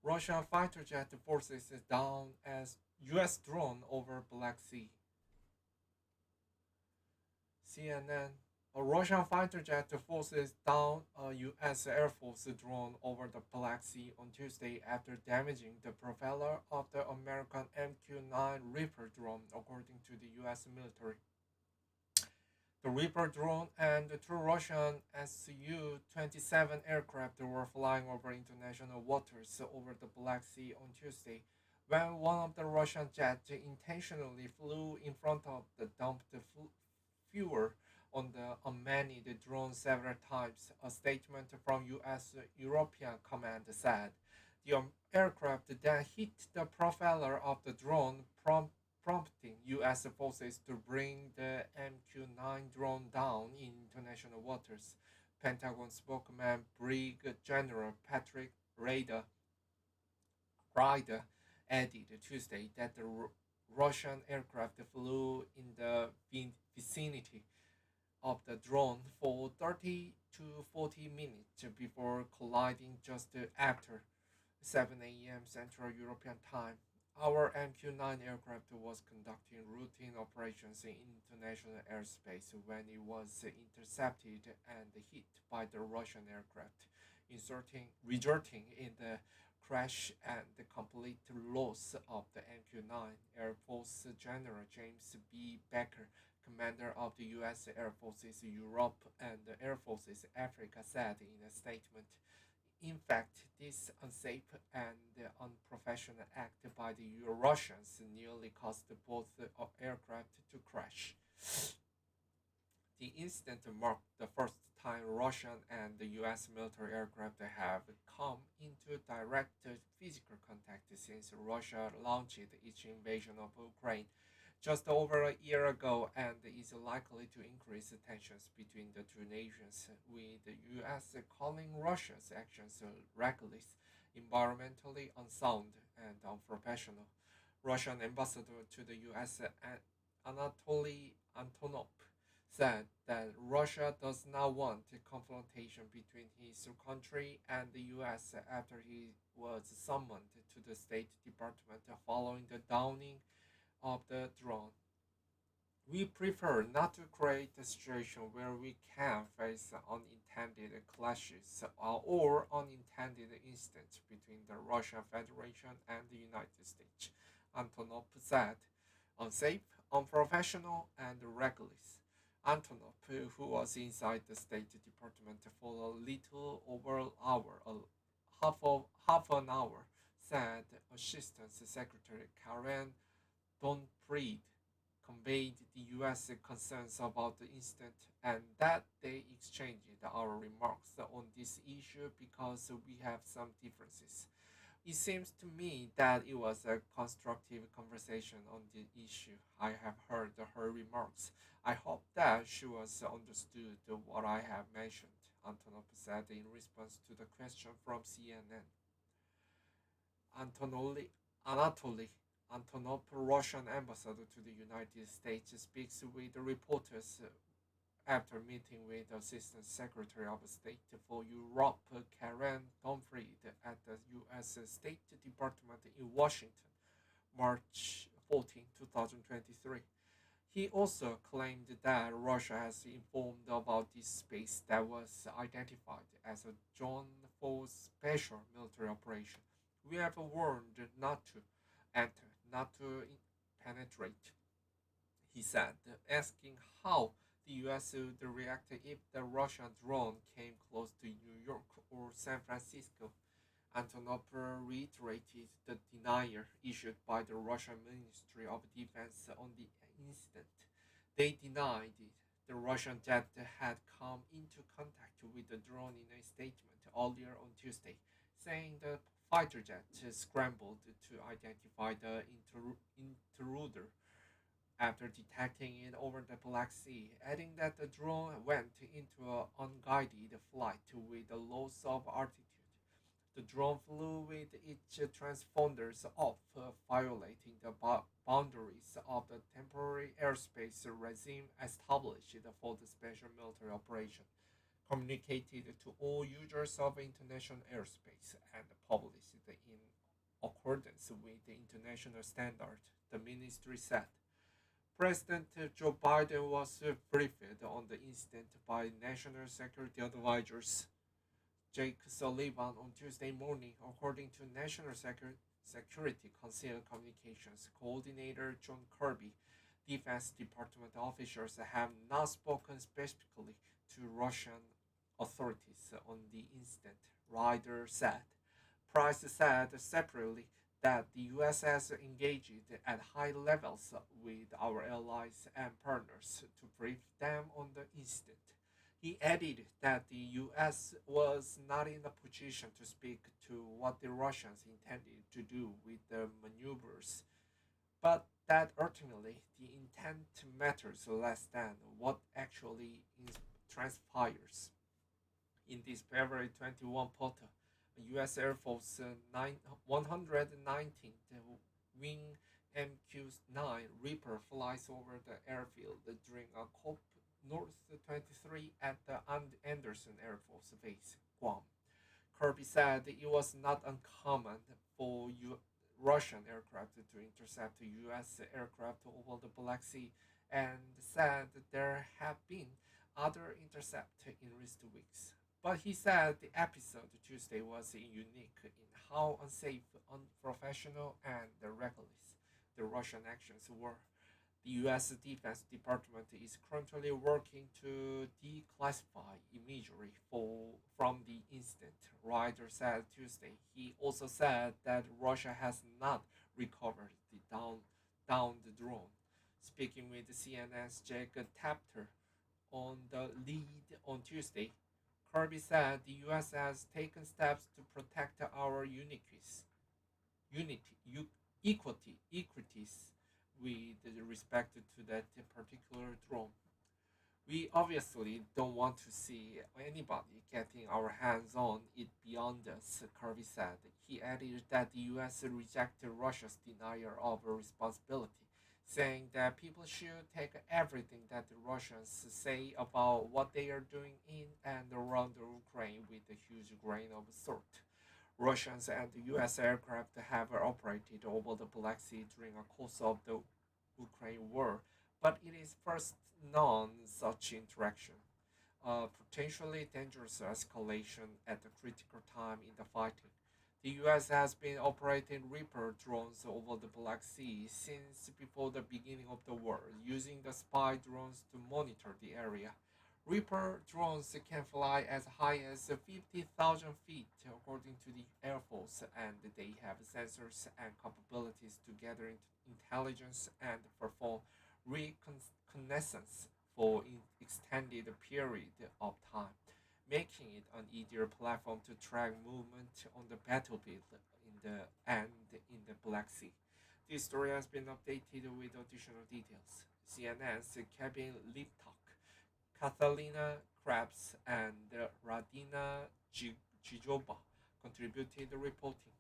Russian fighter jet forces down as U.S. drone over Black Sea. CNN. A Russian fighter jet forces down a U.S. Air Force drone over the Black Sea on Tuesday after damaging the propeller of the American MQ-9 Reaper drone, according to the U.S. military. The Reaper drone and the two Russian Su-27 aircraft were flying over international waters over the Black Sea on Tuesday when one of the Russian jets intentionally flew in front of the dumped fuel on the unmanned drone several times, a statement from U.S. European Command said. The aircraft then hit the propeller of the drone, prompting U.S. forces to bring the MQ-9 drone down in international waters. Pentagon spokesman Brigadier General Patrick Ryder added Tuesday that the Russian aircraft flew in the vicinity of the drone for 30 to 40 minutes before colliding just after 7 a.m. Central European Time. Our MQ-9 aircraft was conducting routine operations in international airspace when it was intercepted and hit by the Russian aircraft, resulting in the crash and the complete loss of the MQ-9. Air Force General James B. Baker, commander of the U.S. Air Forces Europe and Air Forces Africa, said in a statement. In fact, this unsafe and unprofessional act by the Russians nearly caused both aircraft to crash. The incident marked the first time Russian and the US military aircraft have come into direct physical contact since Russia launched its invasion of Ukraine just over a year ago and is likely to increase tensions between the two nations, with the US calling Russia's actions reckless, environmentally unsound, and unprofessional. Russian ambassador to the US, Anatoly Antonov, said that Russia does not want a confrontation between his country and the US after he was summoned to the State Department following the downing of the drone. We prefer not to create a situation where we can face unintended clashes or unintended incidents between the Russian Federation and the United States, Antonov said. Unsafe, unprofessional, and reckless. Antonov, who was inside the State Department for a little over an hour, half an hour, said Assistant Secretary Karen Donfried conveyed the U.S. concerns about the incident and that they exchanged our remarks on this issue because we have some differences. It seems to me that it was a constructive conversation on the issue. I have heard her remarks. I hope that she was understood what I have mentioned, Antonov said in response to the question from CNN. Antonoli, Anatoly Antonov, Russian ambassador to the United States, speaks with reporters after meeting with Assistant Secretary of State for Europe Karen Donfried at the U.S. State Department in Washington, March 14, 2023. He also claimed that Russia has informed about this space that was identified as a zone for special military operation. We have warned not to enter, not to penetrate, he said, asking how the US would react if the Russian drone came close to New York or San Francisco. Antonov reiterated the denial issued by the Russian Ministry of Defense on the incident. They denied it. The Russian jet had come into contact with the drone in a statement earlier on Tuesday, saying the fighter jet scrambled to identify the intruder after detecting it over the Black Sea, adding that the drone went into an unguided flight with a loss of altitude. The drone flew with its transponders off, violating the boundaries of the temporary airspace regime established for the special military operation, communicated to all users of international airspace and published in accordance with the international standard, the ministry said. President Joe Biden was briefed on the incident by National Security Advisors Jake Sullivan on Tuesday morning, according to National Security Council Communications Coordinator John Kirby. Defense Department officials have not spoken specifically to Russian authorities on the incident, Ryder said. Price said separately that the US has engaged at high levels with our allies and partners to brief them on the incident. He added that the US was not in a position to speak to what the Russians intended to do with the maneuvers, but that ultimately the intent matters less than what actually transpires. In this February 21 photo, U.S. Air Force 119th Wing MQ-9 Reaper flies over the airfield during a COP North 23 at the Anderson Air Force Base, Guam. Kirby said it was not uncommon for Russian aircraft to intercept U.S. aircraft over the Black Sea and said there have been other intercepts in recent weeks. But he said the episode Tuesday was unique in how unsafe, unprofessional, and reckless the Russian actions were. The U.S. Defense Department is currently working to declassify imagery from the incident, Ryder said Tuesday. He also said that Russia has not recovered the downed drone. Speaking with CNN's Jake Tapter on the lead on Tuesday, Kirby said the U.S. has taken steps to protect our equities with respect to that particular drone. We obviously don't want to see anybody getting our hands on it beyond us, Kirby said. He added that the US rejected Russia's denial of responsibility, saying that people should take everything that the Russians say about what they are doing in and around the Ukraine with a huge grain of salt. Russians and US aircraft have operated over the Black Sea during the course of the Ukraine war, but it is first known such interaction, a potentially dangerous escalation at a critical time in the fighting. The US has been operating Reaper drones over the Black Sea since before the beginning of the war, using the spy drones to monitor the area. Reaper drones can fly as high as 50,000 feet, according to the Air Force, and they have sensors and capabilities to gather intelligence and perform reconnaissance for an extended period of time, making it an easier platform to track movement on the battlefield in the Black Sea. This story has been updated with additional details. CNN's Kevin Liptak, Catalina Krebs, and Radina Gijoba contributed the reporting.